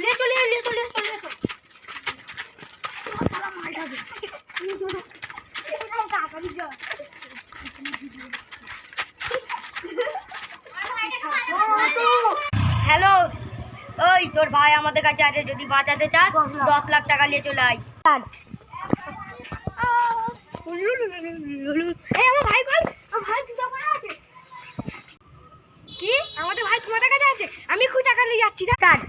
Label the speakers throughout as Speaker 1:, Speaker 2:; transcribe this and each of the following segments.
Speaker 1: ले चल साला मार दे हेलो ओई तोर भाई আমাদের কাছে আছে যদি বাঁচাতে চাস 10 লাখ টাকা নিয়ে চলে আয় এই আমার ভাই কই আমার ভাই তুই দোকানে আছে কি আমাদের ভাই তোমাদের কাছে আছে আমি কই টাকা নিয়ে যাচ্ছি না কাট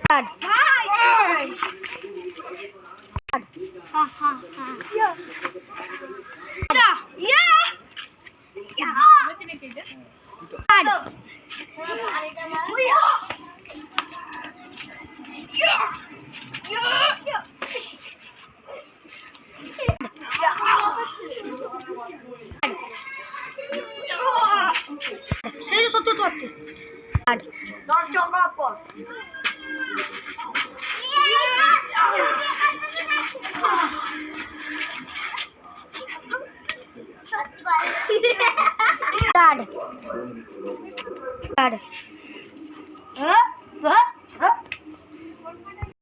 Speaker 1: কাট ভাই হা হা হা ইয়া ইয়া ইয়া মচনে কে কাট Dad.